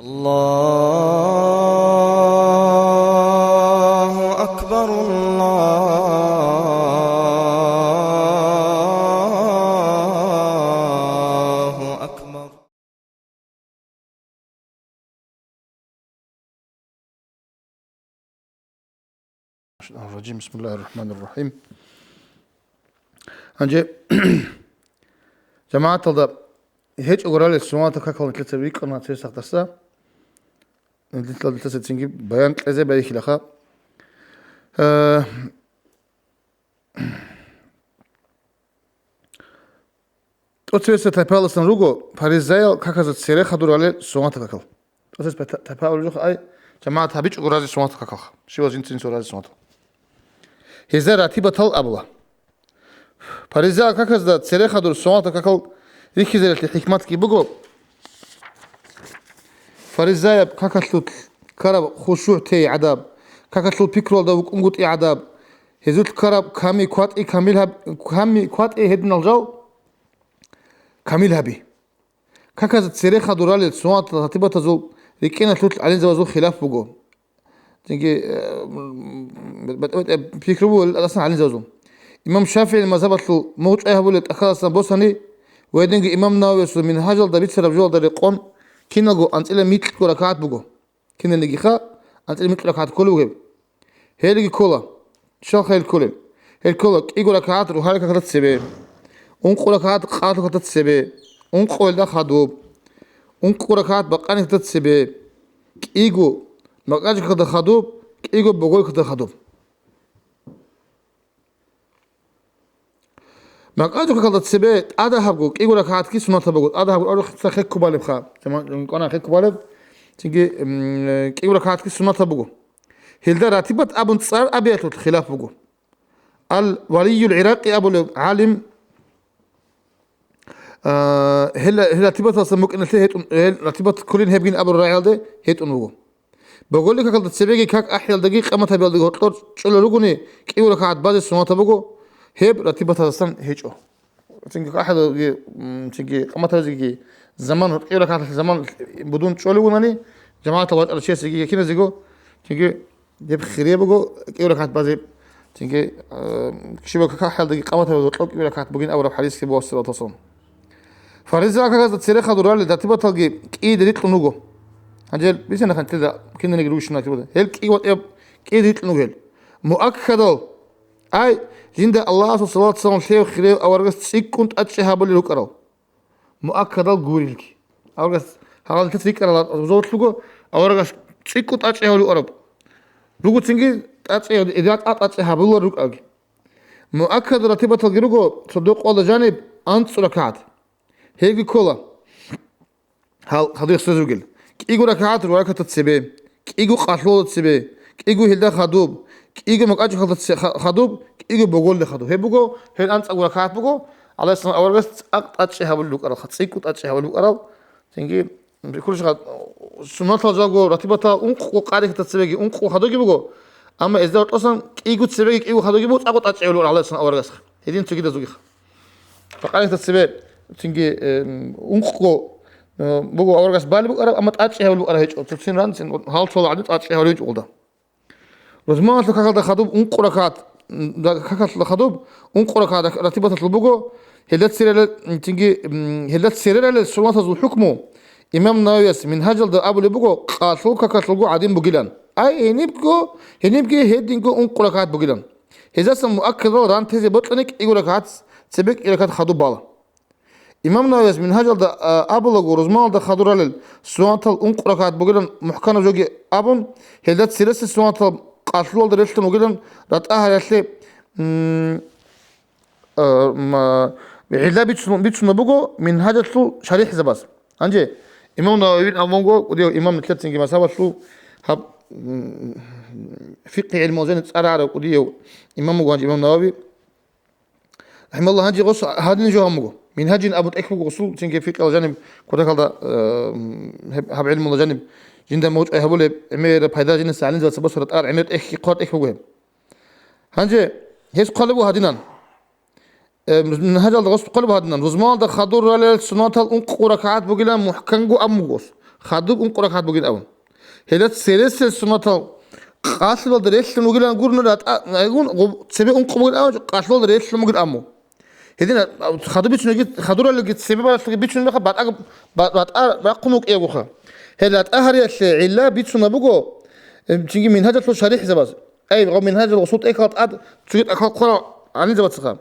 الله أكبر الله أكبر. الرجيم. بسم الله الرحمن الرحيم. Önce cemaatalda hiç uğralı sunuata kakalın kilitleri ona tez taktasa diltal diltas çünkü bayan kleze belki laha otsvese tapalasın rugo parizaya kakazat sere khadurale sunuata kakal otsves tapalujo ay cemaat habiç uğralı sunuata kakal şu vazin uğralı sunuata hezar atibatal abla parizaya kakazda sere khadur sunuata kakal ريكيزلت الحكمات كي بقو فرزايا كاكتلو كرب خشوع تي عذاب كاكتلو بيكرول دا وقنقط اي عذاب هزوت كرب كامي كوات اي كامي كوات اي هدن الجو كاملها بي كاكازت سريخة دورالي سوات تطيبة تزول ريكينا تلوت علين زوازو خلاف بقو تنجي بيكربو اصلا علين زوازو امام شافعي المذهبت له موج ايها بولت اخلاصا بوساني ويدنج إمام نووي من هاجل دا بيت سرب جول دا رقم كنا جو أنت إلى 100 ركعات بقو كنا نجي خا أنت إلى 100 ركعات كله وجب هيلجي كولا شو خيل كله هيل كولا إيجو ركعات روحي كتلت سبع أنقو ركعات قاتل كتلت سبع أنقو إلدا خدوب أنقو ركعات بقاني كتلت سبع إيجو مقاج كتلت خدوب إيجو بقول كتلت خدوب مقاجو كالت سبت هذا حقوق يقول لك هات كي سنة بقول هذا حقوق أروح تخيك كوبالب خا تمام أنا خيك كوبالب تيجي يقول لك هات كي سنة بقول هلدا راتبة أبو نصار أبيات الخلاف بقول الولي العراقي أبو العالم هل راتبة أصلا إن هيت راتبة كلين هبين أبو الرعيل ده هيت بقول لك كالت سبت كاك أحيال دقيق أما تبي أقول لك شو لرجوني يقول لك هات بعض السنة بقول هيب راتبة أصلا هيجو تيجي أحد تيجي أما تيجي زمان يقول لك هذا الزمان بدون شغل وناني جماعة توات الأشياء تيجي كنا زيجو تيجي يب خيرية بقو يقول لك هذا بعض تيجي شبه كحال دقيقة أما تبغى تطلق يقول لك هذا بقين أول حديث كي بوصل وتصون فرزق هذا تصير خدورة لراتبة تلقي كي دريت لنوجو هنجل بيسنا خن تدا كنا نجروش ناكله هل كي وات يب كي دريت لنوجل مؤكده أي جند الله صلى الله عليه وسلم شيء خير أورجس شيء كنت أتشهى بقول لك أرو مؤكد الجوريلك أورجس هذا تفكير على زوج لقو أورجس شيء كنت أتشهى بقول أرو لقو تنجي أتشهى إذا أتشهى بقول لك أرو مؤكد رتبة الجروجو صدق على جانب أنت ركعات هيك كولا هذا يستزوجل كيجو ركعات وركعة تسبة كيجو قاتلو تسبة كيجو هيدا خدوب كيجو مقاج خدوب كيجو بقول لخدوب هي بقول هي أنت أقول ركعات بقول على أساس أول بس أتشهى بقول لك أرو ختصيك أتشهى بقول لك أرو تنجي بكل شيء سنة الجاغو رتبتها أنقو قارئ تسبة أنقو خدوب بقول أما إذا أصلا كيجو تسبة كيجو خدوب بقول أقول أتشهى بقول على أساس أول بس هذين تجي تزوجها فقارئ تسبة تنجي أنقو بقول أول بس بالي بقول أما أتشهى بقول أرو هيك تفسير رانسين هال طول عدد أتشهى بقول هيك أولدا رزمان تكاكل خدوب أنقو ركعات كاكل خدوب أنقو ركعات رتبة تطلبوجو هلت سيرة تنجي هلت سيرة للسلطة ذو حكمه إمام نووي من هجل ده أبو لبوجو قاتلو كاكلو عادين بقيلان أي هنيبجو هيدينجو أنقو ركعات بقيلان هذا اسم مؤكد ران تزي بطلنك يقول ركعات سبك ركعات خدوب بالا إمام نووي من هجل ده أبو لجو رزمان ده خدورة للسلطة أنقو ركعات بقيلان محكمة زوجي أبون هلت سيرة السلطة قاتلو ده رشتن وقيلان رتأها رشلي علا بيتسون بوجو من هذا شو شريح زباس أنجي إمام نووي أمونجو وديو إمام نتلتنجي مسافة شو هب فقه علم وزن أرى وديو إمام مجانج إمام نووي رحمه الله هنجي غص هذا نجوا همجو من هاجي أبو تأكل غصو تنجي فقه الجانب كذا كذا هب علم الجانب جندا موج هبولي عمير بهذا جنس علين زباس بس رت عمير إخي قات إخي وجهم هنجي هيس قلبوا هادينان من هذا الغصب قلب هادنا رزمان ده خدور على السنة الأنق وركعات بقيلا محكنجو أمجوس خادوب قرا خاد بوجين أون هذا سيرس السنة قاسل الدريس الموجود نقول يقول سبب قبول أو قاسل الدريس الموجود أمو هذين خادوب بيتشون خادور اللي جت سبب بس بيتشون لك بعد قنوك إيه وخا هذا أهري العلا بيتشون بقو تيجي من هذا الشريح زباز أي رغم من هذا الوسط إيه كات عد تجد أكل قرا عن زباز سخام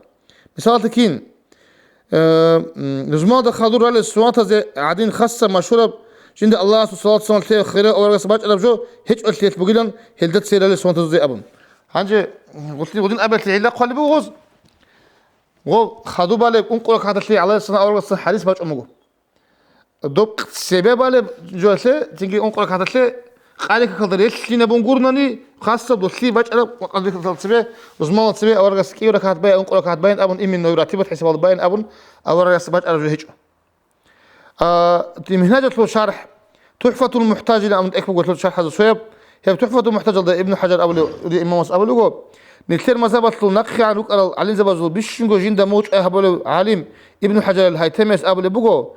مثال تكين نجمع ده خادور على السوات زي عادين خاصة مشهورة جند الله صلى الله عليه وسلم خيره أول رسبات أنا بجو هيك قلت لي بقولن هلدت سير على السوات زي أبن هنجي قلت لي ودين أبد العلا قال بوغز و خادو بالي أنقل كاتت لي على السنة أول رسل حديث باش أمجو دوب سبب بالي جوسه تيجي أنقل كاتت لي قال لك كذا ليش لينا بنقولني خاصة دوسلي باش أنا قال لك تسبه وزمان تسبه أول رسل كي وركات باين أنقل كات باين أبن إمين نوراتي بتحسب باين أبن أول رسل باش أنا هيك منهاجة له شرح تحفة المحتاج إلى أن أكمل قلت له شرح هذا شوية هي تحفة المحتاج ابن حجر أبو الإمام أبو لوجو نثير مذهبة له نقخ عن وقال علي زبازو بيشنجو جندا موج أهبل عالم ابن حجر الهيتمس أبو لبوجو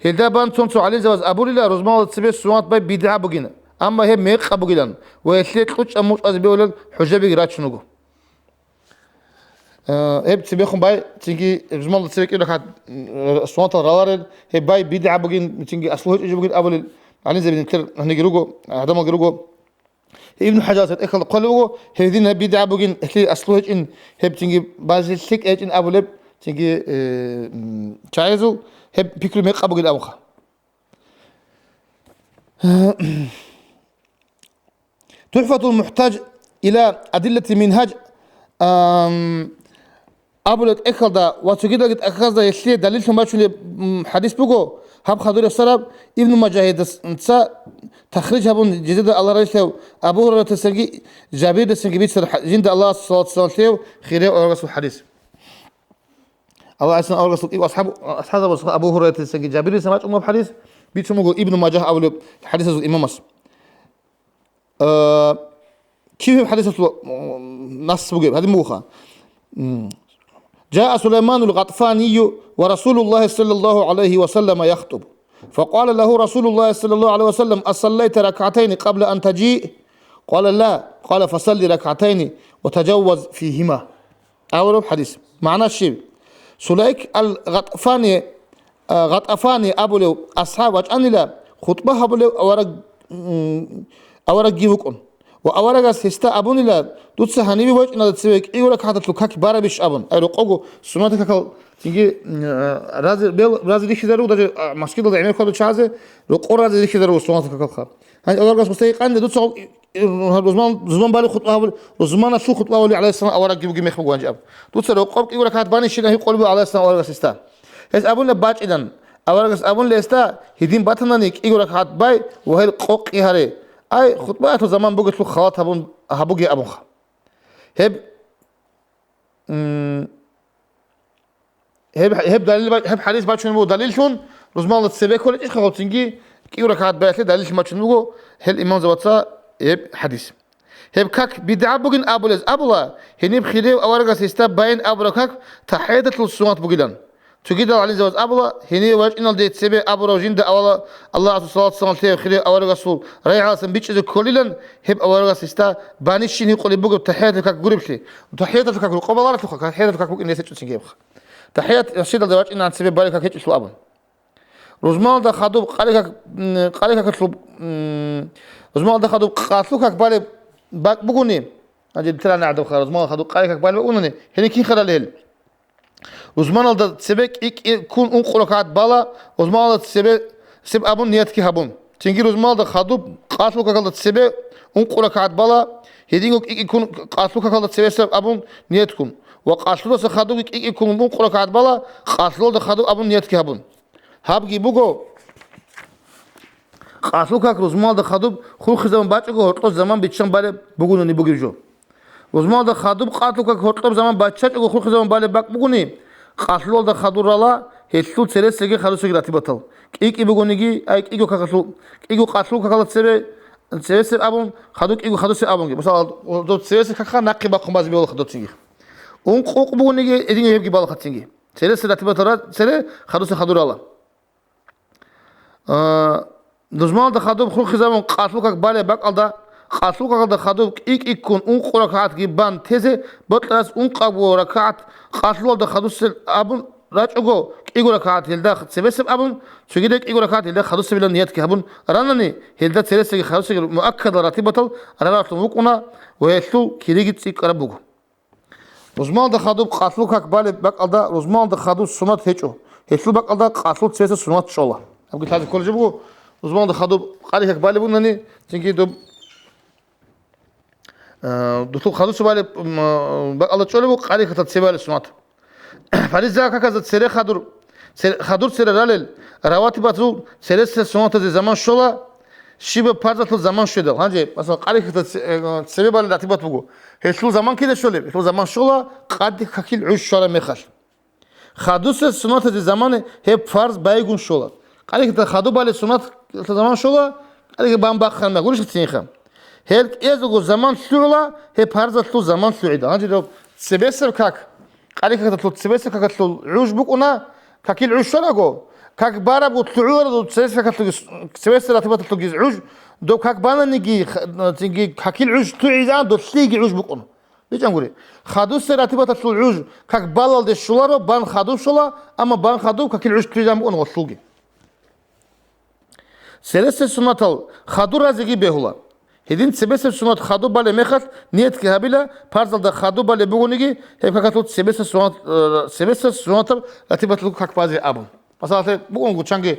هلدا بان تونسو علي زباز أبو للا رزمان تسبي السوات باي بدعة بجينا أما هي ميق أبو جيلان ويثلث قطش أموش أزبيولل حجابي راتش نجو هي تبيخون باي تيجي زمان تسبي كده كات السوات الروارد هي باي بدعة بجين تيجي أصله إيش بجين أبو علي زباز نثير هنجروجو هذا ما جروجو ابن حجر اكل قالوا هذين بدعه بوجين هي اصله ان هب تيجي باز الثك ان ابو لب تيجي تشايزو هب بيكل ميق ابو الابخ تحفة المحتاج الى ادله منهاج ابو لك اكل دا وتجد لك اخذ يشي دليل ثم حديث بوجو هب خضر السلام ابن مجاهد انسا تخرج هبون جديد الله رئيسه أبو هريرة السنجي جابير السنجي بيت جند الله صلى الله عليه وسلم خيره أورغس الحديث الله عز وجل أورغس أصحاب أبو هريرة السنجي جابير السماج أمه بحديث بيت سموه ابن ماجه أول حديث الإمام مس كيف حديث نص بجيب هذه موخة جاء سليمان الغطفاني ورسول الله صلى الله عليه وسلم يخطب فقال له رسول الله صلى الله عليه وسلم أصليت ركعتين قبل أن تجيء قال لا قال فصلي ركعتين وتجوز فيهما أول حديث معنى الشيء سليك الغطفاني غطفاني أبو أصحاب أجأني لا خطبة أبو أورق جيبكم وأورق سيستا أبوني لا دوتس هنيبي وجه إن تسويك إيورك حتى تلوكك بارا بيش أبون أي رقوقو سنتك كل تيجي رازي ليش دارو ده مسكين ده عمل كله شازه رقو رازي ليش دارو سنتك كل خار هاي أورق مستيق عند دوتس زمان بالي خطبة زمان شو خطبة ولي على السنة أورق جيبك مخبوق وانجاب دوتس رقوق إيورك حتى باني شيء هي قلبه على السنة أورق سيستا هس أبون لباج إذن أورق أبون لستا هدين باتنانيك إيورك حتى باي وهي القوق إهاري أي خطبات زمان بقت له خوات هبوجي أبوخ هب دليل هب حديث باتشون بو دليل شون رزمان السبيع كل إيش خاطر تنجي كي وركعت بيت دليل ما تشون بو هل إمام زبطة هب حديث هب كك بدعة بوجين أبولز أبولا هني بخيره أورجا سيستاب باين أبوركك تحيدت للسوات بوجيلان تجد على زوج أبولا هني وجه إن الديت سبع أبورا وجند أولا الله صلى الله عليه وسلم خيره أورجا سول رأي عاصم بيتش إذا كليلا هب أورجا سيستا بانيشين يقول يبوج تحيدت كك قريب شيء تحيدت كك قبل الله تخك تحيدت كك بوج إني سيتشين تحيات الشيء ده وجه إن عن سبب بالك هيك شو أبون رزمان ده خدوب قالك كتلب رزمان ده خدوب قاتلوك بالي بقولني أجي ترى نعدو خلاص رزمان خدوب قالك بالي بقولني هني كين خلال هيل رزمان ده سبك يكون أنقلك عاد بالا رزمان ده سب أبون نيات كي هبون تيجي رزمان ده خدوب قاتلوك كذا سبب أنقلك عاد بالا هدينك يكون قاتلوك كذا سبب أبون نياتكم وقاتلو سخدوك يكون أنقلك عاد بالا قاتلو ده خدوب أبون نيات كي هبون هابجي بوجو قاتلو كاك رزمان ده خدوب خو خزمان باتشكو هرطو زمان بيتشان بالي بقولني بوجي جو رزمان ده خدوب قاتلو كاك هرطو زمان باتشكو خو خزمان بالي باك بقولني قاتلو ده خدور رالا هيتلو تسري سجى خلو سجى راتي بطل كيك بقولني أي كيكو كاكلو كيكو قاتلو كاكلو تسري سر أبون خدوك كيكو خدو سر أبون مثلا دو تسري سر كاكا ناقي باكم باز بيول خدو تيجي ونقوق بقولني إدين يبقى بالخ تيجي تسري سر راتي بطل تسري خدو سر خدور رالا دزمان ده خدوب خلق زمان قاتلو كك بالي بق الدا قاتلو كك ده خدوب إيك كون ركعات جبان تيزه بطلس قبو ركعات قاتلو ده خدوب سل أبون راجعو إيجو ركعات هلدا سبب أبون شجيدك إيجو ركعات هلدا خدوب سبيل نيات كهبون رانني هلدا سلسة خدوب مؤكد راتبة رنا تموكنا ويشلو كيريجي تيك ربوكو دزمان ده خدوب قاتلو كك بالي بق الدا دزمان ده خدوب سنة هيجو هيشلو بق الدا قاتلو سلسة سنة شولا أبغى هذا كل جبو uzman da xadub qali hak bali bunani çünkü do do xadub subali Allah çole bu qali khatat sebali sunat fariza kakazat sere xadur sere ralel rawatibatu sere sunat zaman şola şibe parzatlı zaman şöyle hangi mesela qali khatat sebali ratibat bu heşlu zaman ki de şöyle heşlu zaman şola qadi kakil uş şola mekhal xadus sunat zamanı hep farz baygun şola qali khatat xadub bali sunat zaman şola قال بام باخر ما قولش تسينخم هيك ازغو زمان شولا هي بارزتلو زمان سعيده هاجي لو سبيسر كاك قال لك تطلو سبيسر كاك تطلو عوج بقنا كاكيل عوج شلاغو كاك بارا بو تلعور دو سبيسر كاك سبيسر تبات تطلو عوج دو كاك بانا نيجي تيجي كاكيل عوج تعيزان دو تيجي عوج بقنا ليش نقولي خادو سر تبات تطلو عوج كاك بالال دي شولارو بان خادو شولا اما بان خادو كاكيل عوج تعيزان بقنا وصلوغي سلسة سنة خادو رازقي بهولا هدين سبسة سنة خادو بالي مخت نيت كهابيلا بارزل ده خادو بالي بغونيجي هيك كاتوت سبسة سنة لاتبات لو كاك بازي أبون مثلا بقول قطشانجي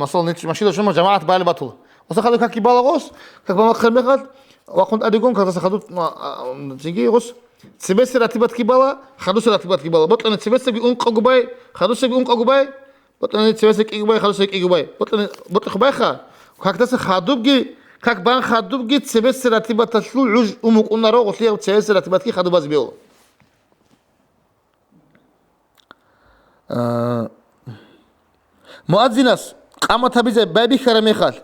مثلا نيت ماشي شو ما جماعة بالي بطل مثلا خادو كاكي بالاغوس كاك بما خير مخت وقنت أديكم كذا خادو تيجي غوس سبسة لاتبات كيبالا خادو سلاتبات كيبالا بطل سبسة بيقوم قاقوباي خادو سبيقوم قاقوباي بطلني تسويسك إيجوباي خلاصك إيجوباي بطل خبايخا وكاك تاس خادوبجي كاك بان خادوبجي تسبس راتبة تشلو عج أمك قلنا رو قلت لي تسبس راتبة كي خادو باز بيو مؤذنس قامت هبيزة بابي خرمي خال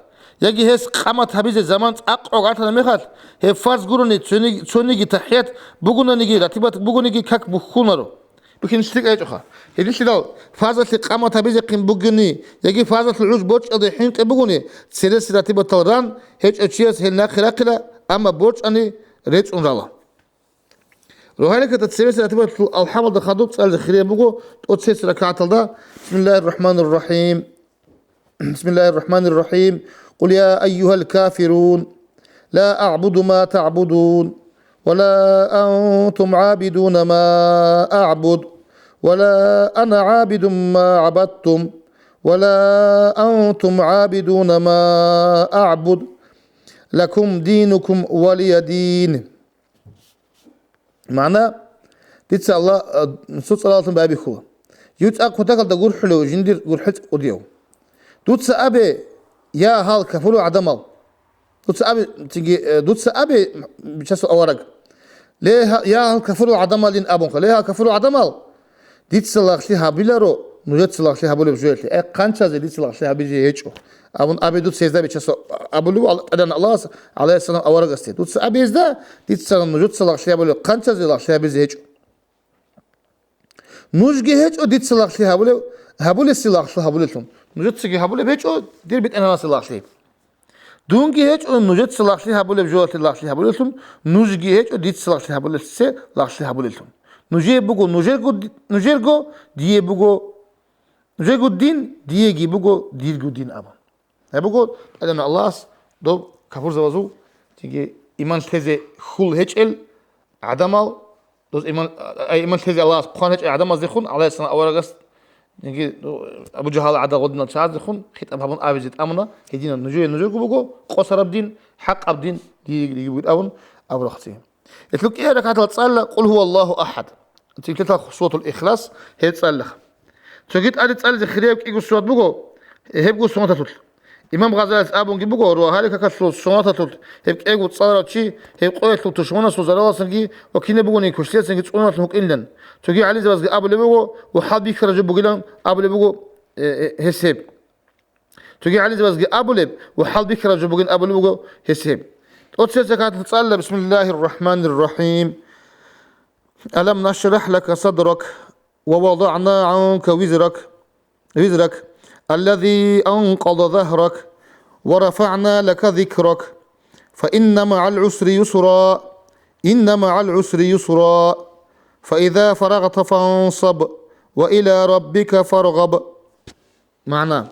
يجي هس قامت هبيزة زمان أقعد على مخال هي فرض قروني تونيجي تحيات بقولنا نيجي راتبة بقولنا نيجي كاك بخونا رو بكين شتيك أي جوخا هذي شدال فازت القامة تبيز قيم بقني يجي فازت العوج بوش أضي حين كبقني سيرس راتب الطلران هيج أشياء هنا خلاقلا أما بوش أني ريتش أنرالا روحانك تتسيرس راتب الحمل دخادوب سأل الخيرية بقو تقصيص ركعة الله بسم الله الرحمن الرحيم بسم الله الرحمن الرحيم قل يا أيها الكافرون لا أعبد ما تعبدون ولا أنتم عابدون ما أعبد ولا أنا عابد ما عبدتم ولا أنتم عابدون ما أعبد لكم دينكم ولي دين معنى تتسأل الله نصوص صلاة بابي خوا يتسأل كتاكل تقول حلو جندر قول حج قديو تتسأل أبي يا هال كفلو عدمال تتسأل أبي بشاسو أورق ليه يا هال كفلو عدمال لين أبونك ليه هال كفلو عدمال ديت سلاخلي هابيلارو نوجت سلاخلي هابولو بجويتلي قانچا ديت سلاخلي هابيجي هيچو ابون ابي دوت سيزدا بيچسو ابولو ادن الله عليه السلام اورغستي دوت ابيزدا ديت سلام نوجت سلاخلي هابولو قانچا سلاخلي هابيجي هيچو نوجي هيچو ديت سلاخلي هابولو سلاخلي هابولتون نوجت سيغي هابولو هيچو دير بيت انا سلاخلي دونغي هيچو نوجت سلاخلي هابولو بجويتلي لاخلي هابولتون نوجي هيچو ديت سلاخلي هابولو سي لاخلي هابولتون نجيبوغو نجيرغو ديبوغو نجيرغو دين ديجي بوغو ديرغو دين ابا هبوغو ادم الله دو كفر زوازو تيجي ايمان تيزي خول هيچل عدمال دوز ايمان تيزي الله سبحانه هيچ عدمال زيخون عليه السلام اورغس نيجي ابو جهال عدا غدنا تشاز زيخون خيت ابون ابيزيت امنا هيدينا نجيرغو بوغو قصر الدين حق الدين ديجي بود ابون ابو اختي اتلوك ايه ركعت تصلى قل هو الله احد انت تلتا صوت الاخلاص هي تصلى تجيت قال تصلى زخريب كيغو صوت بوغو هيبغو صوت تطل امام غزالي ابون بوغو رو هالك كسو صوت تطل هيب كيغو تصلى تشي هيب قويت تشمونه سوزرا سنجي وكينه بوغو كوشلي سنجي صونات مك اندن تجي علي زواز ابو بوغو وحبي خرج بوغلان ابو بوغو حساب تجي علي زواز ابو وحبي خرج بوغن ابو بوغو حساب أتسكت تصلى بسم الله الرحمن الرحيم ألم نشرح لك صدرك ووضعنا عنك وزرك الذي أنقض ظهرك ورفعنا لك ذكرك فإن مع العسر يسرا إن مع العسر يسرا فإذا فرغت فانصب وإلى ربك فارغب. معناه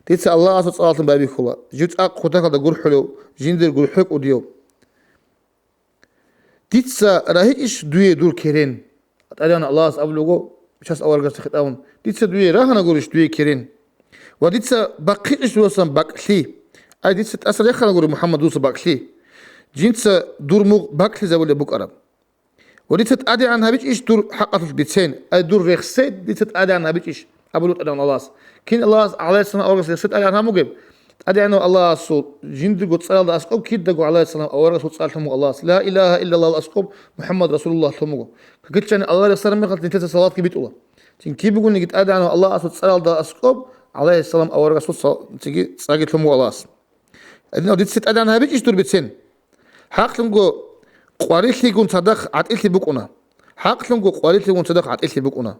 تيتس الله أساس صلاة بابي خلا جيت أقوتك هذا قول حلو جندر قول حق وديو تيتس راهيش دوي دور كيرين أتعلم الله أساس أبلغو شاس أول قصة خطأون تيتس دوي راهنا قولش دوي كيرين وديتس بقيتش دوسن بقلي أي تيتس أصلا يخلنا قول محمد دوس بقلي جنس دور مو بقلي زول بوك أرب وديتس أدي عنها بيش إيش دور حقة البيتين أي دور رخصت ديتس أدي عنها بيش إيش أبلغ أدي عن الله كين الله عليه السلام أول قصة أدي عنها مجيب أدي عنه الله أسول جند قد صار الله أسقب كيد دقوا عليه السلام أول قصة صار ثم الله لا إله إلا الله أسقب محمد رسول الله ثم قلت أنا الله صار مقلت نتيجة صلاة كبيت الله تين كيف بيقول نجد أدي عنه الله أسول صار الله أسقب عليه السلام أول قصة تيجي صار ثم الله أدينا وديت ست أدي عنها بيش إيش دور بتسين حق لمجو قارئ لي كون صدق عتقل لي بكونا حق لمجو قارئ لي كون صدق عتقل لي بكونا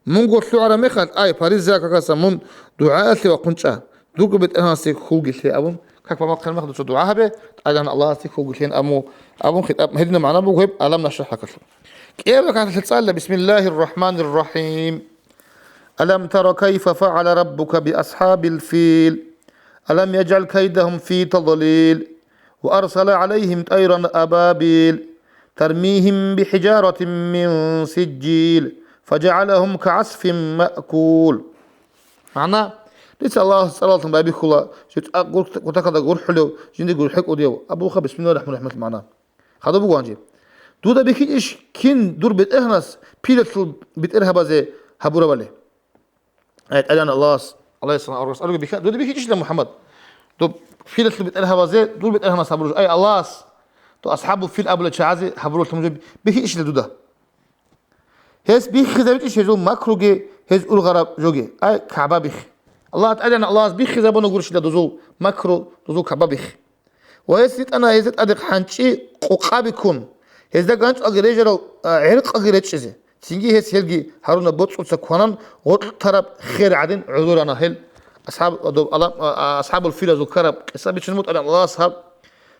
من قلت له على مخل أي باريس زاك كذا من دعاء لي وقنشة دوق بيت أنا سيك خوج لي أبون كيف ما كان ماخذ شو دعاء به أجان الله سيك خوج لي أبون خطاب هدنا معنا بوهب ألم نشرح لك كيف كانت تسأل بسم الله الرحمن الرحيم ألم تر كيف فعل ربك بأصحاب الفيل ألم يجعل كيدهم في تضليل وأرسل عليهم طيرا أبابيل ترميهم بحجارة من سجيل فجعلهم كعصف مأكول. معناه ليس الله صلاة بابي خلا شت قلت هذا قول حلو جندي قول حق وديو أبوخا بسم الله الرحمن الرحيم معناه هذا بوانجي دودا بيكي إيش كين دور بيت إهناس بيلت بيت إرهبا زي هبورا بالي أنا الله عليه الصلاة والسلام بيكا دودا بيكي إيش لمحمد دو بيلت بيت إرهبا زي دور بيت إهناس هبورا أي الله تو أصحابه في الأبل شعازي هبورا تمجد بيكي إيش لدودا هز بيخ خذابيت إيش يجون ماكروجي هز الغرب جوجي أي كعبابيخ الله تعالى الله بيخ خذابنا نقولش لدوزو ماكرو دوزو كعبابيخ وهزت أنا هزت أدق حنشي قابيكون هزدا كانش أجريجرو عرق أجريج شيء تيجي هز هلجي هارونا بوتس وتسكونان غط تراب خير عدن عذور أنا هل أصحاب الفيل زكرب سابي شنموت أنا الله أصحاب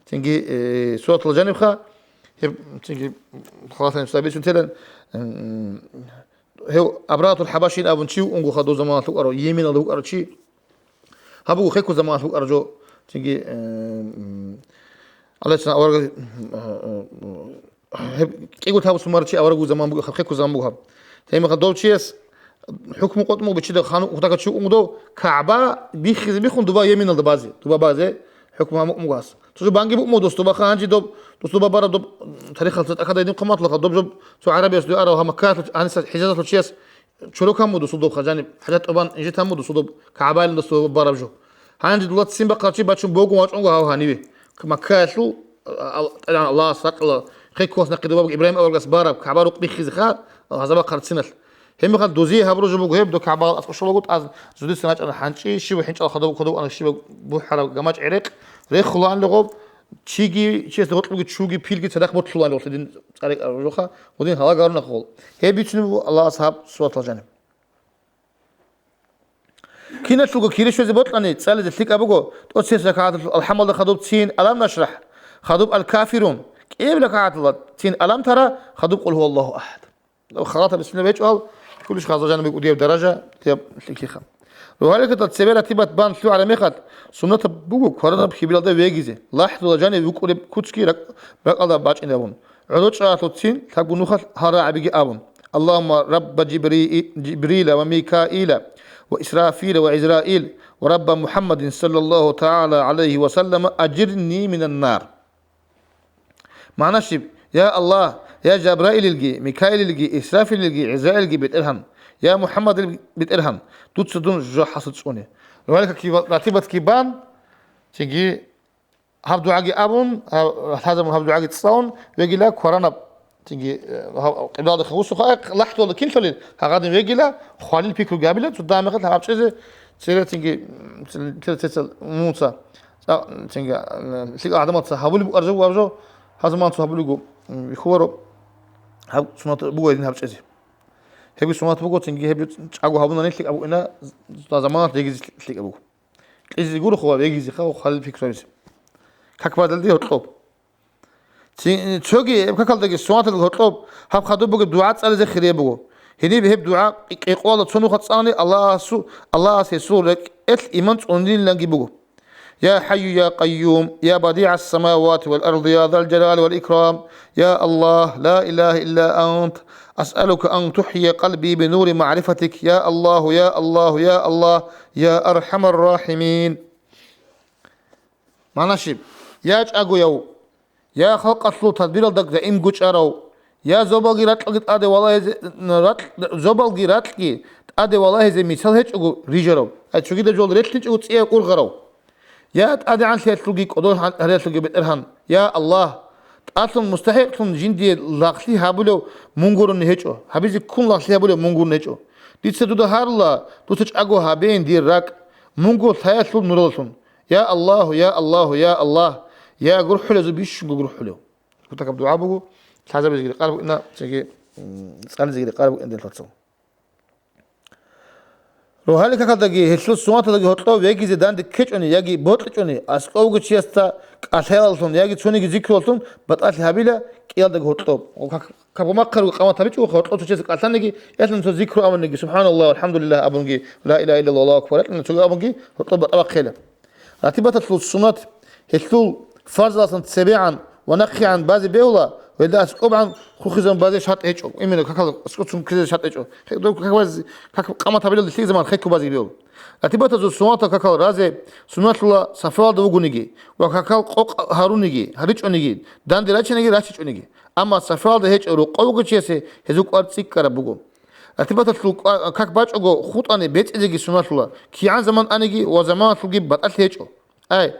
تيجي سورة الجانب خا تيجي خلاص سابي شن تلن هو أبرات الحباشين أبون شيء أنجو خدوا زمان ثوق أرو يمين ثوق أرو شيء هبوا خيكو زمان ثوق أرجو تيجي على سنا أورج كي قلت هابو سمار شيء أورجو زمان بقى خيكو زمان بقى تيجي خدوا شيء حكم قطمو بتشيد خانو وتاكل شو أمودو كعبة بيخون دبا يمين الدبازي دبا بازي حكمها مقاس تجو بانجي بقمو دوستو بخانجي دوب دوستو ببارا دوب تاريخ خلصت أكاد يدين قمات لك دوب جب تو عربي أسدو أرى وها مكات عن حجازات الشيس شلو كم دوستو دوب خجاني حاجات أبان إنجت هم دوستو دوب كعبال دوستو ببارا بجو هانجي دولات سيمبا قرشي باتشون بوقو واجونغو هاو هانيبي كمكاتلو الله ساق خيكوس نقي دوب إبراهيم أول قص بارا كعبال وقبي خيزخار هذا بقى قرصينل هم قد دوزي هبرو جبوك هيب دو كعبال أتقشلو قلت از زودي سناج أنا حنشي شيبو حنش خدو أنا شيبو بوحرا جماج عرق ريخ خلان لغوب تيجي شيء تقول لك تشوجي بيلك تصدق بوت خلان لغوب تدين عليك روخا ودين هلا قارنا خول هي بيتشنو الله أصحاب سوات الجانب كنا شوكو كيري شو زبط لاني تسأل ذلك أبوكو تقصي زكاة الحمد خدوب تين ألم نشرح خدوب الكافرون كيف لك الله تين ألم ترى خدوب قل هو الله أحد لو خلاص بسم الله بيجوا كلش خلاص جانب يقول دياب درجة دياب لكيخا وهذا تتسبب تبات بان شو على مخد سنة بوجو كورنا بخبيل ده ويجيزه لاحظوا جانب يقول كوتشكي رك الله باج إنهم عدوش تين تقول نخل هرا عبيجي أبون اللهم رب جبريل وميكائيل وإسرافيل وعزرائيل ورب محمد صلى الله تعالى عليه وسلم أجرني من النار معناه شيء يا الله يا جبرائيل الجي ميكائيل الجي إسرافيل الجي عزرائيل الجي بيترهم يا محمد بيترهم تتصدون جو حصل شوني ولكن كي راتبة كيبان تيجي هبدو عاجي أبون هذا من هبدو عاجي تصون ويجي لك كورونا تيجي قبل خمسة خاك لحظة ولا كل فلين هقعد ويجي له خالي بيكو قابله تدام ياخذ هباب شيء سيرة تيجي تيجي موسى تيجي تيجي عدم تصحابوا أرجو هذا ما تصحابوا جو يخوروا هب سمعت بقول هباب شيء هبي سمعت بقول تيجي هبي أبو هبونا نتلك أبو إنا زمان تيجي تلك أبو قيزي يقولوا خوا بيجي خوا خال فكرة بس كاك بدل دي هطلب تشوجي كاكل دقي سوات اللي هطلب هب خدوا بقى دعاء على زي خير يبغوا هني بهب دعاء يقول تصنو ختصاني الله سيسولك إيمان تقولين لنجي بقوا يا حي يا قيوم يا بديع السماوات والأرض يا ذا الجلال والإكرام يا الله لا إله إلا أنت أسألك أن تحيي قلبي بنور معرفتك يا الله يا الله يا الله يا أرحم الراحمين معناشي يا أجو يو يا خلق أصلو تدبير الدق دائم قوش أرو يا زوبالغي راتلقي أدي والله زوبالغي راتلقي أدي والله زي مثال هيك أجو ريجرو أتشوكي دا جول ريتلج أجو تسيا قول غرو يا أدي عن سيد تلقي قدور هذا تلقي بترهن يا الله أصلا مستحق تون جندي لاقلي هابلو مونغورن نهجو هابيزي كون لاقلي هابلو مونغور نهجو ديتس دو هارلا دوتش أجو هابين دير راك مونغور ثايسون نورلسون يا الله يا الله يا الله يا جروح حلو زبيش جروح حلو كنت كبدو عابو حسب زي قالوا إن شيء سأل زي قالوا إن دلتصو رو هالك كذا جي هشلو سوات تلاقي هطلو ويجي زدان دكتشوني يجي بوتلتشوني أسقو قشيستا أشهالتون يجي توني ذكرتون بتأتي هابيلا كيال دك هطلو كابو ما قروا قامت هبيتشو هطلو تشيس قالتان نجي يسلم تذكروا أمن نجي سبحان الله والحمد لله أبونجي لا إله إلا الله أكبر لكن تقول أبونجي هطلو بتأبق خيله راتبة تطلو السنات هشلو فرض أصلا سبيعا ونقي عن بعض بيولا وإذا أسقط عن خوخزم بعض شات إيش أو إيمانه كهذا أسقطهم كذا شات إيش أو دوك كهواز كقامة هبيل اللي زمان خيكو بعض بيول أتبقى تزو سنوات كهكال رازة سنوات الله سفراد وجونيجي وكهكال قق هارونيجي هريج أونيجي دان دراش نيجي راشيج أونيجي أما سفراد هيج أو قوي كشيء هزوك أرتسيك كربوجو أتبقى تطلق كهك باج أو خط أنا بيت إزيجي سنوات الله كي عن زمان أنيجي وزمان تلقي بطل هيج أو أي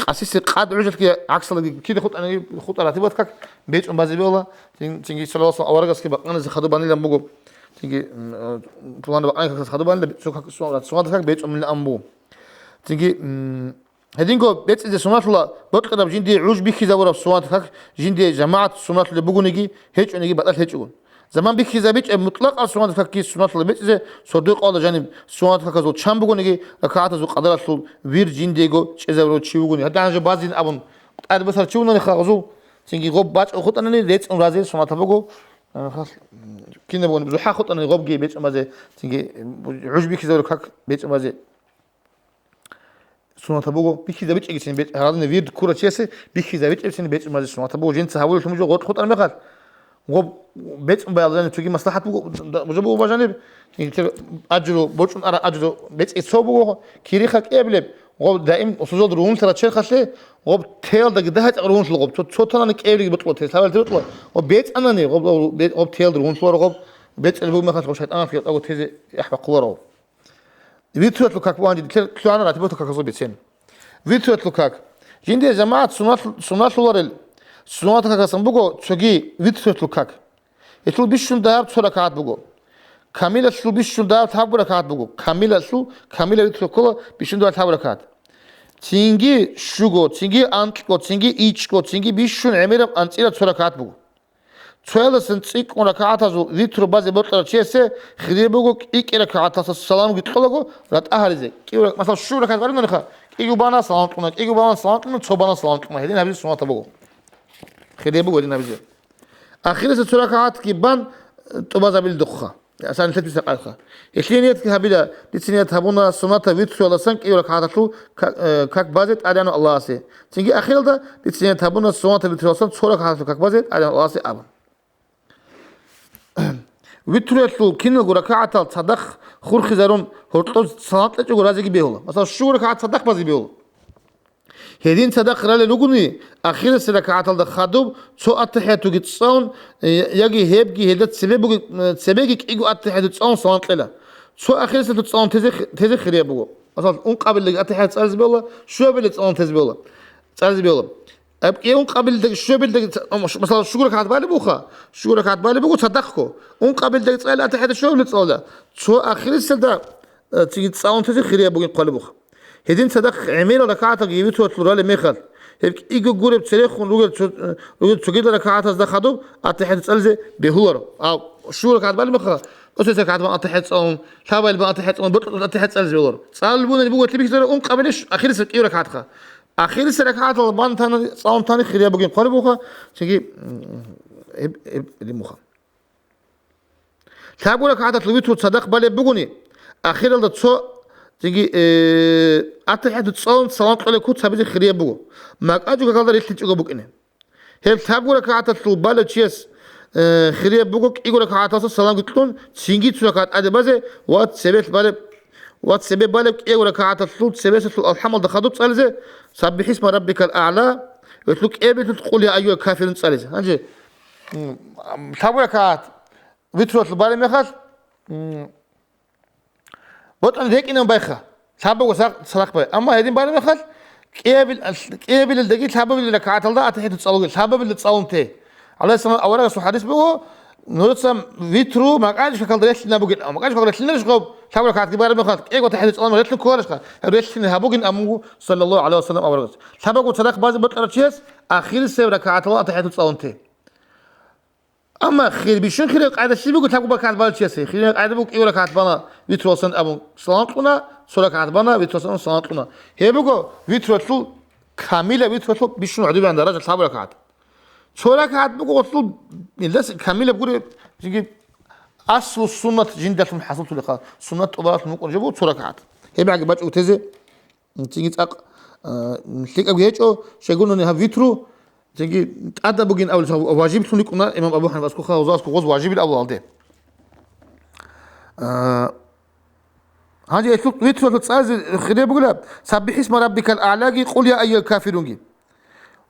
قاسيس قاد عجلت كي عكس كده خط أنا خط على تبغى تكك بيت أم بازي بيولا تيجي سلوا صل أورجس كي بقى أنا زي خدوا باني لما بقول تيجي طبعا بقى أنا خدوا باني سواد تكك بيت أم لأمبو تيجي هدينكو بيت إذا سمعت الله بطل كده جندي عوج بيخي زورا سواد تكك جندي جماعة سمعت اللي بقول نجي هيج نجي بطل هيج يقول زمان بيخي زبيج مطلق على سواد تكك سمعت الله بيت إذا صدق على جانب سواد تكك زود شام بقول نجي ركعات زود قدر سول وير جنديجو شزورا تشيو بقول هذا عن بعضين أبون أنا بس هرتشيو نني خازو تيجي غوب باج أخذ أنا ليت أم رازي سمعت بقول خلاص كنا بقول بزوج أخذ أنا غوب جي بيت أم رازي تيجي عوج بيخي زورا كك بيت أم رازي سمعت بقول بيخي زبيج إيش بيت هذا نفيد كورة شيء بيخي زبيج إيش بيت أم رازي سمعت بقول جنس هقول شو مجو خذ أنا مخال غوب بيت بيالجانب تيجي مصلحة بوجو بجانب أجرو بوجون أرى أجرو بيت إتصابه كيريخك قبل غوب دائم أصوات رون ترى تشيل خشلة غوب تيل دقدهت رون شل غوب صوت أنا قبل بطلع تساوي تطلع وبيت أنا ني غوب بيت غوب تيل رون شل غوب بيت اللي هو ما خش شيء أنا في أول تيجي يحبق وراه فيتوت لوكاك واندي كل أنا راتبته كاكسو بيتين فيتوت لوكاك جندي جماعة سنات لورل سنات كاكسم بقول تجي فيتوت لوكاك يطلب بيشون دار تركات بقول كاميلا سلو بيشون دار تاب ركات بقول كاميلا فيتوت كله بيشون دار تاب ركات تيجي شوغو تيجي أنتكو تيجي إيشكو تيجي بيشون عميرم أنتيلا تركات بقول تولى سنتيك وركعات هذو ذيترو بعض بطل شيء خدي بقول إيك ركعات هذا السلام قلت له رات أهل كي مثلا شو ركعات قالوا نخا إيجو بانا سلام تقولنا إيجو بانا سلام تقولنا تصبنا سلام تقولنا هذين هبي سمعت بقول خدي بقول هذين هبي آخر ركعات كي بان تبغى بالدخة عشان تلبس سقالها إثنينيات كهبيلا لثنينيات هبونا سنة فيتشو ولا سنك إيو ركعات لو كاك بازت أدانو الله سي تيجي أخير ده لثنينيات هبونا سنة فيتشو ولا سنك صورة ركعات لو كاك بازت أدانو الله سي أبا ويتريتلو كينو ركعات تصدق خور خزارون هرتوز صلاة لجو رازقي بيهولا مثلا شو ركعات صدق بازي بيهولا هدين صدق رالي لغني أخير ركعات الدخادوب سو أتحياتو جتصون يجي هيبجي هدت سبيجك إيجو أتحياتو تصون صلاة للا سو أخير تصون تزخ خريه بقول مثلا قبل اللي أتحيات صارز بيهولا شو بيلي تصون تز بيهولا صارز بيهولا أبقى يوم قبل دق شو بيلدق مثلا شو ركعات بالي بوخا شو ركعات بالي بقول صدقكو قبل دق تصلي أتحيات شو بتصلي شو آخر السلدة تيجي تصون تزخ خريه بقول قلبوخ هدين صدق عميل ركعات جيبتو تلورالي ميخل هيك إيجو جورب تريخون رجل تجيد ركعات هذا خدوب أتحيات تصلي بهولر أو شو ركعات بالي مخا أسس ركعات ما أتحت صوم ثابل ما أتحت صوم بطل أتحت صل زور صال بون اللي بقول تبي كذا قبلش أخير سك ركعات خا أخير ركعات البان ثاني صوم ثاني خير بقين قلبه تجي اللي مخا ثابو ركعات تلويتو تصدق بل بقوني أخير اللي تصو تجي أتحت صوم صلاة قلة كوت سبزي خير بقو ما أجو كذا يتلتجو بقينه هل ثابو ركعات تلبالة تشيس خير بقوك إيجو ركعات أصلا سلام قلتلون سينجي ركعات أدي بزه وات سبب بالك إيجو ركعات تلول سبب الحمد دخدوت سالزه سبح اسم ربك الأعلى يتلوك إيه بتقول يا أيها الكافرون سالزه هنجي ثابو ركعات بتروح البالي مخال بط أنا هيك إنه بايخة ثابو وساق سلاق باي أما هيدين بالي مخال قبل الدقيق ثابو اللي ركعات الله أتحيت تصلوا ثابو اللي تصوم تي على السلام أولا سو حديث بقى نورسم فيترو ما قاعدش في كالدريس لنا بقول ما قاعدش في كالدريس لنا ثابو ركعات كبار مخال إيه وتحيت تصوم ريت الكورش ريت لنا هبوجن أمو صلى الله عليه وسلم أولا ثابو صدق بعض بطل تشيس آخر سبب ركعات الله أتحيت تصوم تي أما خير بيشون خير قاعدة شيء بيقول ثابو ركعات بالتشيس خير قاعدة بقول إيه ركعات بنا فيترو صن أبو صلاتنا ركعات بنا فيترو صن صلاتنا هي بقول فيترو كاملة فيترو بيشون عدو عند درجة ثابو ركعات ركعات بقول أصل الناس كاملة بقول تيجي أصل السنة جندة حصلت لقاء سنة أبارات ممكن جابوا ركعات هي بعد بات وتزي تيجي تأق تيجي أبغى هيك شيء يقولون إنها فيترو تيجي أدا بقين أول واجب تكون لكنا إمام أبو حنيفة أسكو خاوز أسكو غوز واجب الأول ده هذه أسلوب فيترو تسأل خليه بقولها سبح اسم ربك الأعلى قل يا أيها الكافرون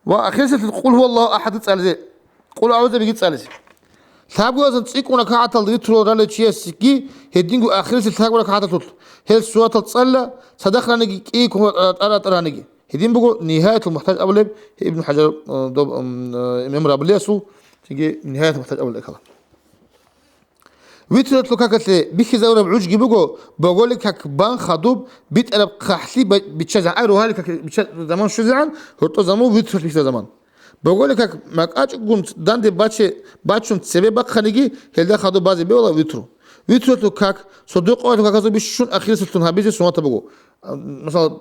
وأخيرا تقول هو الله أحد تسأل زي قول أعوذ بك تسأل زي ثابوا أن تسيكون كعات الديترو رالي تشيسكي هدينجو آخر ثابوا كعات تطل هل سوات تصلى صدقنا نجي كي كم أرى نجي هدين بقول نهاية المحتاج أولب ابن حجر دوب إمام رابليسو تيجي نهاية المحتاج أولب كذا ويترت لك كتلي بيخي زورة بعوج جيبوجو بقول لك كبان خطوب بيت أنا بخحلي بتشجع أيرو هالك زمان شو زمان هرتو زمان ويترت بيخي زمان بقول لك ما أجي قمت داندي باتشون تسبب بق خنيجي هل خطوب بازي بيولا ويترت لك صدق أو لك كذا بيشون أخير ستون هابيزي سوما تبغو مثلا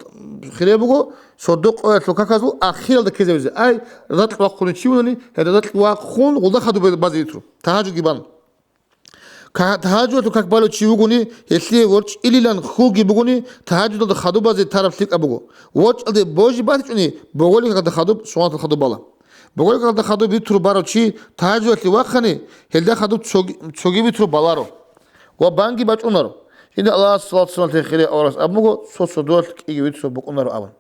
خير بقول صدق أو لك كذا أخير ده كذا بيزي أي رات الواقع شيء هذا رات الواقع وده خطوب بازي يترو تهاجو جبان تهاجد كقبلوا تشيوغوني يسلي ورش إليلان خوجي بغوني تهاجد ده خدوبة زي تعرف تيك أبوغو ورش ده بوجي باتشوني بقولي كده خدوب سوات الخدوب بالا بقولي كده خدوب بيترو بارو تشي تهاجد اللي واخني هل ده خدوب تشوجي بيترو بالارو وبانجي باتشونارو إن الله صلى الله عليه وسلم أورس أبوغو صدور كي بيترو بقونارو أبان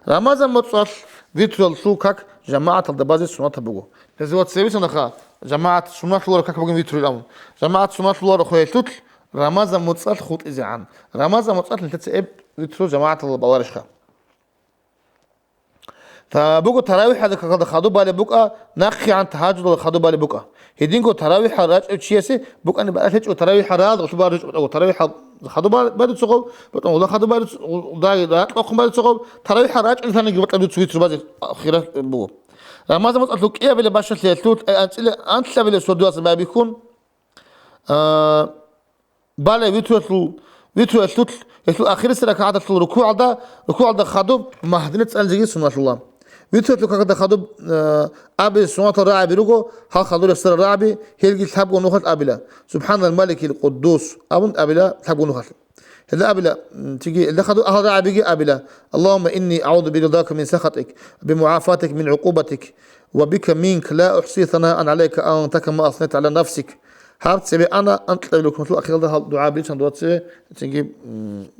رمضان متصل بيترو سوكك جماعة الدبازي سنات أبوغو هذا تسوي نخا جماعة سنات الله كك بقين فيترو الأمر جماعة سنات الله خوي تطل رمضان متصل خوت إزعان رمضان متصل لتتسئب فيترو جماعة الله بوارشها فبقوا تراويح هذا كذا خدوا بالي بقى نخي عن تهاجد ولا خدوا بالي بقى هدينكو تراويح راج شيء بقى أنا بقى هيك تراويح راض وتبارج أو تراويح خدوا بالي تسقوا ولا خدوا بالي ودا أقوم بالي تسقوا تراويح راج إنسان يجيب تلو فيترو بعد خيرات بقوا رمضان متصل لك إيه بلا باشا ليلتوت أنت بلا سودواس ما بيكون بالي فيترو آخر سنة كعادة الركوع ده خدوا مهدنة أنجيل سنة الله فيترو كعادة خدوا أبي سنة الرعب يروجو ها خدوا السر الرعب هيلجي تحبوا نخت أبلا سبحان الملك القدوس أبن أبلا تحبوا نخت هذا أبلا تيجي اللي خدوا هذا رعب يجي أبلا اللهم إني أعوذ برضاك من سخطك بمعافاتك من عقوبتك وبك منك لا أحصي ثناء عليك أنت كما أثنيت على نفسك هابت سبي أنا أنت لكم تلو أخير ده دعاء بيش عن دوات سبي تيجي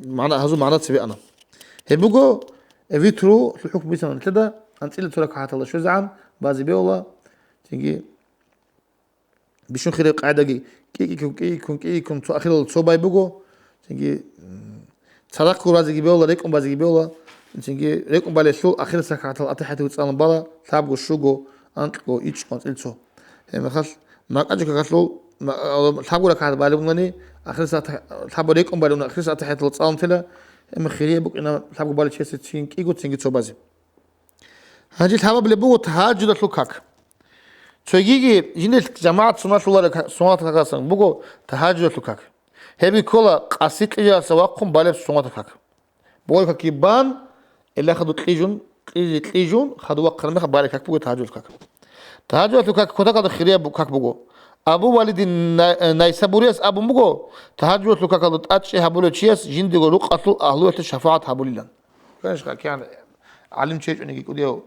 معنا هزو معنا سبي أنا هبوجو فيترو في الحكم بيسنا كده أنت اللي ترك حياة الله شو زعم بازي بي والله تيجي بيشون خير قاعدة كي كم تو أخير الصو باي بوجو تيجي صدق رازي بي والله ريكم بازي بي والله تيجي ريكم بالي شو أخير سكعة الأطيحة وتسألن بالا ثابو شوجو أنت كو إيش كنت إلتو هم خلاص ما أجيك كسلو ثابو لك هذا بالي بغني آخر ساعة ثابو ريكم بالي آخر ساعة تحت التصام تلا هم خيرية بق إن ثابو بالي شيء تين كيجو تيجي تو بازي هاجي ثابو بلي بو تهاجد لوكاك 저기기 진들 자마at 수나출라 수나타 가상 보고 tahajjud 각 헤비 콜라 qasit 와콤 발레 수나타 각 بقول لك يبان اللي اخذوا تليجون خدوا وقر مخ بالك بقول تهاجد كاك كوتا كاد خريا كاك بقول ابو والد نايسابوريس ابو بقول تهاجد كاك اتش هبلو تشيس جندي رقه اهلوه الشفاعه هبوليلان كانش كان علم شيء اني يقول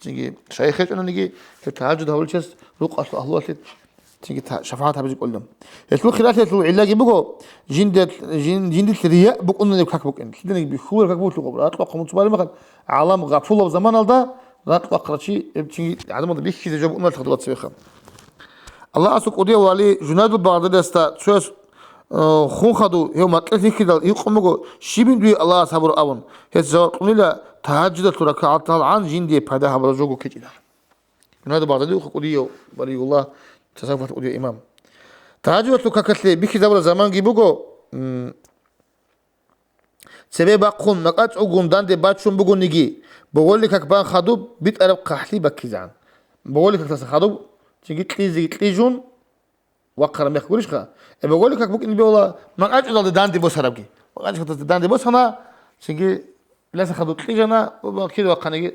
تيجي شيخ انه نيجي في التهاجد هبلو تشيس رقه اهلوه تيجي شفاعتها بيجي يقول لهم يتلو خلال يتلو علاجي بقو جند الرياء بقول انه كاك بقول انت كده بيخول كاك بقول تقول اطلق مصبار مثلا عالم غفول زمان ده راطلق قرشي تيجي عدم ده بيحكي زي بقول ما تخدلات سيخه الله اسوق ودي والي جناد بعض دستا شوس خون خدو هو مطلق كده يقومو شيبين دوي الله صبر اون هزار قنيلا تهجد ركعات عن جندي بدا هبرجو كده جناد بعض دي قولي ولي الله تصرفت أودي إمام تهاجمت كاكتلي بيكي زبر زمان جيبوغو سبب قوم نقاط عقوم دان دي باتشون بقول نجي بقول لك أكبان خدوب بيت أرب قحلي بكيزان بقول لك تاس خدوب تيجي تليجون وقرا ما يقولش خا بقول لك أكبوك إني والله نقاط عقوم دان دي بوس هربكي وقاعد خدت دان دي بوس هنا تيجي لا خدوب تليجنا وكذا وقناجي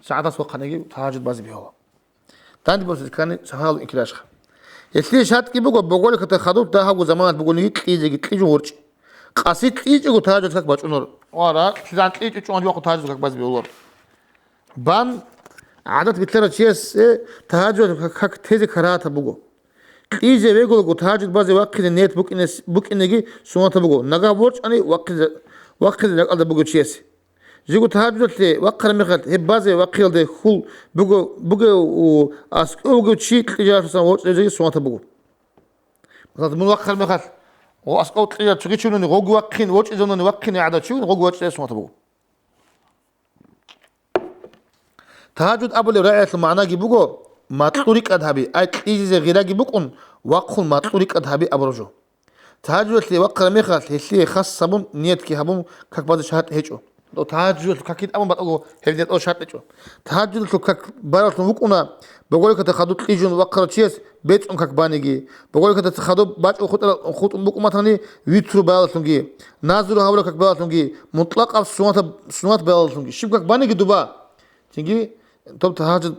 ساعات وقناجي تهاجد باز بيهوا دان دي بوس كان سهل إنكلاش خا يتليش هات كي بقول لك تخدوب ده هاجو زمان بقول لي تليجون ورش قصيد تليجو تهاجد كاك باتشونور ورا تزان تليجو عندي وقت تهاجد كاك باز بيولور بان عادت بتلرا تشيس تهاجد كاك تيزي كراتا بقول تليجي بيقول تهاجد باز وقت النيت بوك إنجي سوانتا بقول نجا ورش أنا وقت الأقل بقول تشيس جيكو تهاجد لي وقر مخل هباز وقيل ده خل بقول أسكو بقول شيء تجاه سان ورش جي سوانتا بقول مثلا من وقر مخل وأسكو تجاه تجي شنو نغوغ وقين ورش إذا نوقين عادة شو نغوغ ورش سوانتا بقول تهاجد أبو لرعاية المعنى جيبوغو ما طريق أذهبي أي تيجي غيره جيبوكون وقل ما طريق أذهبي أبرجو تهاجد لي وقر مخل هسي خاص سبون نيت كي هبون كاك باز شهادة هيجو لو تهاجد كاكيد أما بتقول هفديت أو شهادة هيجو تهاجد كاك بارت وقونا بقول لك تخدو تيجون وقر تشيس بيت كاك بانيجي بقول لك تخدو باج خط بقو مثلا ويترو بالتونجي نازلو هاولا كاك بالتونجي مطلق سنوات بالتونجي شوف كاك بانيجي دوبا تيجي طب تهاجد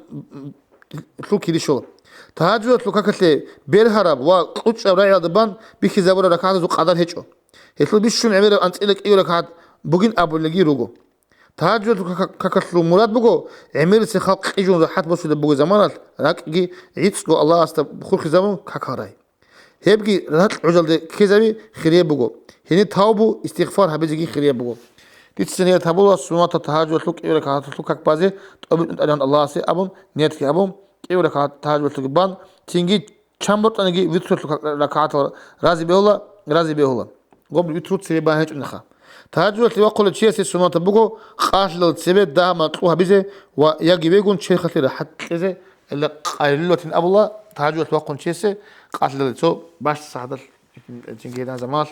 تلو كيدي شو تهاجد تلو كاكتلي بيرهرب وقوش رايع دبان بيكي زبر ركعات زو قدر هيجو هتلو بيشون عمير أنت إلك إيو ركعات بوجين أبو لجي روجو تهاجد كاكتلو مراد بوجو عمير سخاق إيجون راحت بسوا دبوجو زمانات راك جي عيتسكو الله است بخور خزامو كاكاراي هيبجي رات عجل ده كذابي خيرية بوجو هني تاوبو استغفار هبيجي خيرية بوجو تيتسنية تابولا سنوات تهاجد تلوك إيو ركعات تلوك كاك بازي تقبل أنت أدان الله سي أبون نيت كي أبون إيو ركعات تهاجد تلوك بان تيجي شامبرت أنا جي ويترو ركعات رازي بيهولا قبل ويترو تسيبي بان هيج نخا تهاجد تلوك كل شيء سي سنوات بوجو خاشل تسيبي ده ما تروح بيزي ويجي بيجون شيء خطير حتى كذا اللي قايلوا تين أبو الله تهاجد تلوك كل شيء سي قاتل سو باش صعدل تيجي ده زمان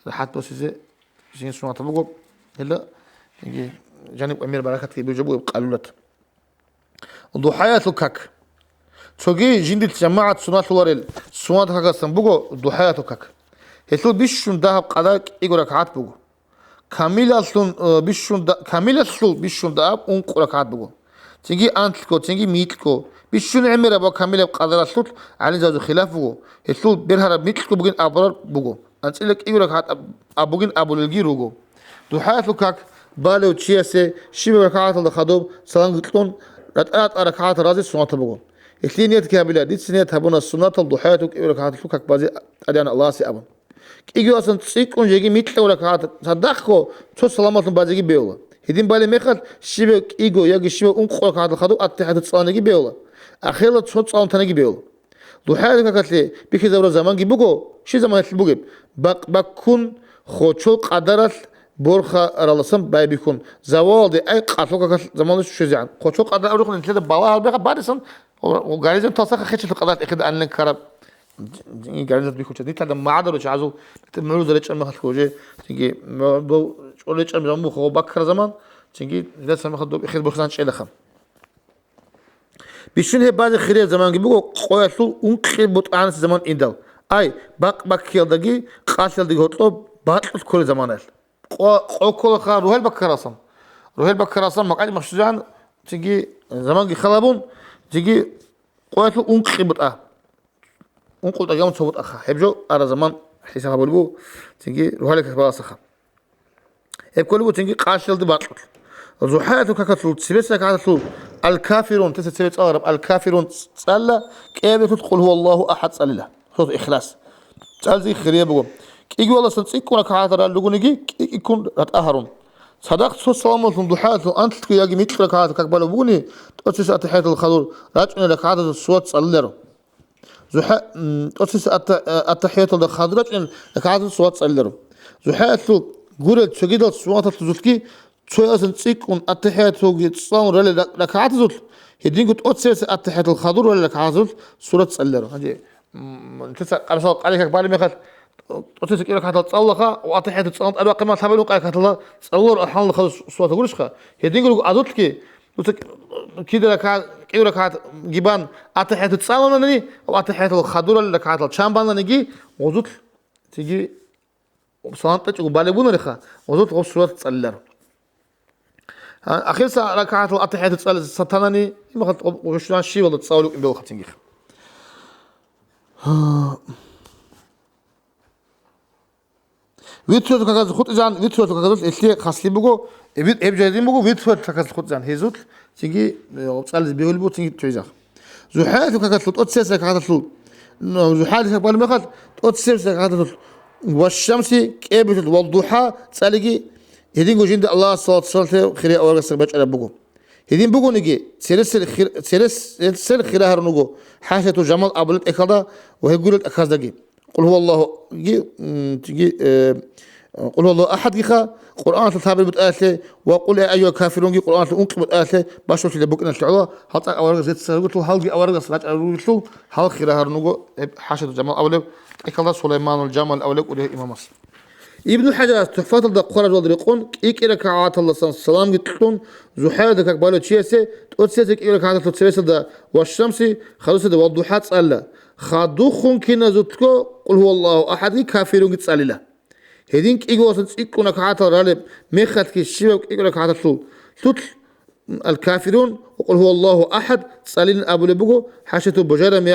حتى بس زي جين سنوات بوجو هلا يجي جانب أمير بركات كي بيجيبوا قالولت ضحايا تكك تجي جندي جماعة سنات وريل سنات كاك سنبوجو ضحايا تكك هتلو بيشون دهب قداك إيجو ركعات بوجو كامل أصلون بيشون كامل أصلون بيشون دهب أنق ركعات بوجو تيجي أنتلكو تيجي ميتلكو بيشون عمير أبو كامل قدر أصلون على زوج خلاف بوجو هتلو بيرهرب ميتلكو بوجين أبرار بوجو أنت لك إيجو ركعات أبوجين أبو للجي روجو ضحايا تكك بالو تشيسه شبه ركعات الخدوب سلام قلتون ركعات ركعات رازي سنات بقول اثنينيت كابلا دي سنيت هبونا السنات الضحياتك ركعات لوكك بازي ادان الله سي ابن ايجو اصلا تسيكون جيجي ميتل ركعات صدقكو تو سلامات بازي بيولا هدين بالي مخل شبه ايجو يجي شبه انق ركعات الخدوب اتحاد تصاني بيولا اخيرا تو تصان تنجي بيولا ضحياتك كاتلي بيكي زور زمان جيبوكو شي زمان تلبوغي بكون خوچو قدرت برخة رلسم باي بيكون زوال دي أي قاتلوك زمان شو زعان قاتلوك قدر أروح نتلذ بالله بيخ بعدين وقاريزم تصق خشة القضاء إخد أن الكرب قاريزم بيكون شديد هذا ما عاد وش عزو تمرو زريش أم خد خوجة تيجي بو شغلش أم زمان خو بكر زمان تيجي لا سمح خد إخد بخزان شيء لخم بيشون هي بعض خير زمان جيبوا قويتلو ونقل بطعان زمان إندل أي بق كيل دقي قاتل دقي هطلب باطل كل زمان كل خا روهل بكراسم روهل بكراسم مقعد مخشجان تيجي زمان جي خلابون تيجي قويتلو ونقل بطعان ونقل دقيام تصوت أخا هبجو على زمان حساب بلبو تيجي روهلك بلاسخا هب كل بو تيجي قاتل دي باطل زحاته ككتلو تسبسك عتلو الكافرون تسبس أغرب الكافرون صلى كيف تدخل هو الله أحد صلى الله صوت إخلاص صل زي خير يبغى كي والله سنسيكون كعاتر اللجونيجي يكون رتأهرون صدقت صوت سلامة ضحاته أنت تكي يجي مثل كعاتر كقبل بوني تأسس أتحية الخضر رجعنا لكعاتر الصوت صلى الله زحا تأسس أتحية الخضر رجعنا لكعاتر الصوت صلى الله زحاته قولت سجد الصوت تزكي شوي أصلا تسيكون التحيات وجد صام رلا ركعات زول هدين قلت أتسيس التحيات الخضر ولا ركعات زول سورة سألره هذي تسأل على صوت عليك بالي ما خد أتسيس كيلو كحت تصلخا وأتحيات تصام أنا قيمة ثمنه قاعد كحت الله تصور أحيانا خلص صوت تقولش خا هدين قلت عدوت كي كده ركعات كيلو ركعات جبان التحيات تصام لنا وأتحيات الخضر ولا ركعات الشامبان لنا نجي وزوت تيجي صانتك وبالي بونا رخا وزوت غص سورة سألره أخير ساعة ركعات الأطحية تسأل ستانني ما خد وشلون شيء والله تصاولوا إن بالوقت تنجح ويتشوت كذا خد إذا ويتشوت كذا إشلي خاصلي بقو إب جايين بقو ويتشوت كذا خد إذا هيزوت تيجي تسأل بيقول بقو تيجي تجاه زحات كذا تلوت أتسيس كذا تلوت زحات كذا بالما خد أتسيس كذا تلوت والشمس كيبت والضحى تسألي هدين جوجين الله صلاة صلاة خير أورج سربج على بقو هدين بقو نجي سيرس خير هرنوجو حاشة جمال أبلت أكذا وهي قولت أكذا جي قل هو الله جي تجي قل هو الله أحد جيخا قرآن تثابر بتأثله وقل يا أيها الكافرون جي قرآن تنقل بتأثله باشوش اللي بقنا الشعوى حتى أورج زيت سرقته هل جي أورج صلاة أورجته هل خير هرنوجو حاشة جمال أبلت أكذا سليمان الجمال أبلت وله إمام مصر ابن حجر تحفظ الدقارة والرقون إيك ركعات الله صلى الله عليه وسلم قلتون زحاد كك بالو تشيسه تؤسسك إيك ركعات تسويس ده والشمس خلص ده والضحى تسأل خادوخون كنا زتكو قل هو الله أحد كافرون تسأل له هدينك إيك وصلت إيك ركعات الرالب مخت كشيب إيك ركعات تل الكافرون وقل هو الله أحد تسألين أبو لبقو حاشته بجرم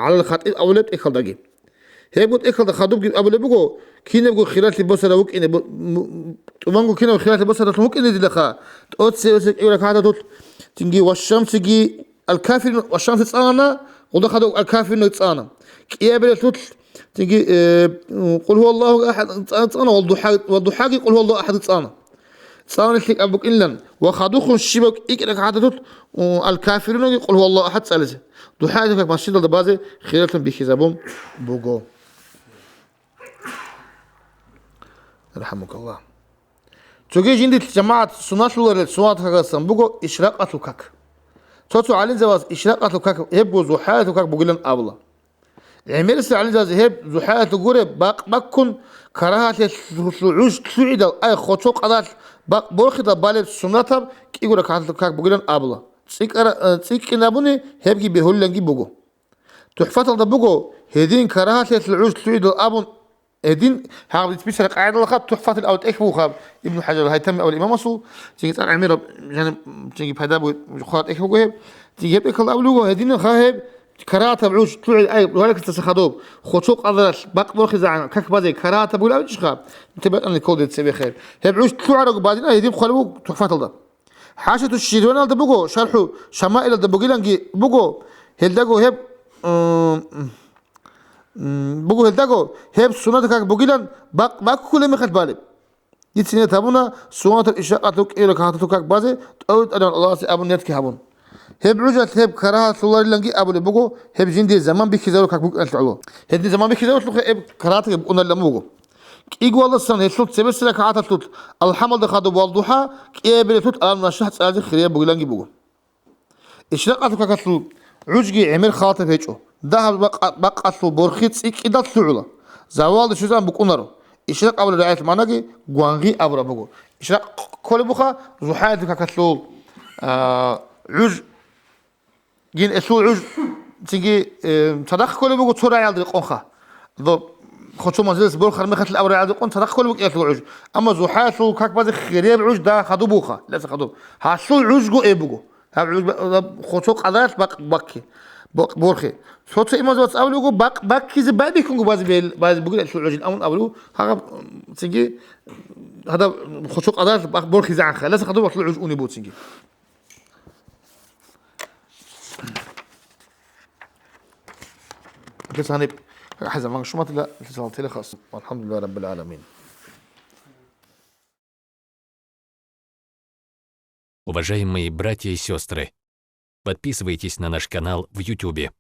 على الخطيب أو لب إيك خلدقي هيك قلت إخذ خادوب أبو لبقو كينا بقول خلات البصرة وك إنه تمانجو كينا خلات البصرة وك إنه دلخا تأتسي يقولك هذا دوت تنجي والشمس تجي الكافر والشمس تصانا ودخلوا الكافر إنه تصانا كيابل توت تنجي قل هو الله أحد تصانا والضحى قل هو الله أحد تصانا تصانا لك أبوك إلا وخادوخ الشبك يقولك هذا دوت الكافرون يقول هو الله أحد سألته ضحى ذلك مسجد البازي خلاتهم بخزابهم بوجو رحمك الله تجي جندي جماعة سنات لورا سنات كاسم بقول إشراقة لكك توتو على زواج إشراقة لكك هبوا زحاة لكك بقولن أبلا عمير على زواج هب زحاة تقول بكون كراهة العوج تعيد أي خطو قدر بورخة بالي سناتها كي يقول لك بقولن أبلا تسيك نابوني هبجي بهولنجي بقول تحفظ هذا بقول هدين كراهة العوج تعيد أبون هدين هذا بيسبيش قاعد لقط تحفة الأول إخوه خاب ابن حجر هيتم أول إمام مصو تيجي تقول عمير يعني تيجي بهذا بخاط إخوه جاب تيجي بيك الأول هدين خاهب كراهة بعوج تعيد أي ولك تستخدمه خطوق أضرس بقبل خزعان كك بازي كراهة بقول أوش خاب أنت بقى أنا كود تسوي خير هي بعوج تعرق بعدين هدين خلوه تحفة هذا حاشة الشيرون هذا بقول شرحه شمائل هذا بقول لنجي بقول هلدقو هب بقول هلدقو هب سنتك بقولن باك كل ما خد بالي يتسنى تابونا سنة الإشاقة إلى كهاتك بازي تقول أن الله أبو نيتك هبون هب عجلة هب كراهة الله لنجي أبو لبقو هب جندي زمان بكذا كك بقول التعلو هدي زمان بكذا هب كراهة بقولنا لمبقو إيجو الله السنة هتلوت سبس لك عاتلوت الحمل دخادو والضحى كيبل تلوت أنا نشحت سألت خير بقول لنجي بقو إشراقة كتلو عجقي عمر خاطف هيجو ذهب بقى بورخيت إيك إدات سعولا زوال شو زمان بقولنا إشراق أول رعاية مانجي قوانغي أبرا بقو إشراق كل بخا زحاية كتلو عج جين اسو عج تيجي صدق كل بقول صورة عيال قنخة ضو خصو مزلس بول خرمي خت الأورا عيال قن صدق كل بقول يطلع عج أما زحاسو كاك بعض خيريب عج ده خدو بوخة لا خدو هاسو عج جو إيه بقول هاب عج خصو قداش بكي بورخي صوت إما زوج أولو جو بك زبادي بيكون جو باز بقول اسو عج الأمر أولو هذا تيجي هذا خصو قداش بورخي زعنخة لا خدو بطلع عج أوني بوت تيجي بس هنب حزم ما شو ما تلا تلا خاص والحمد لله رب العالمين. Уважаемые братья и сестры, подписывайтесь на наш канал в YouTube.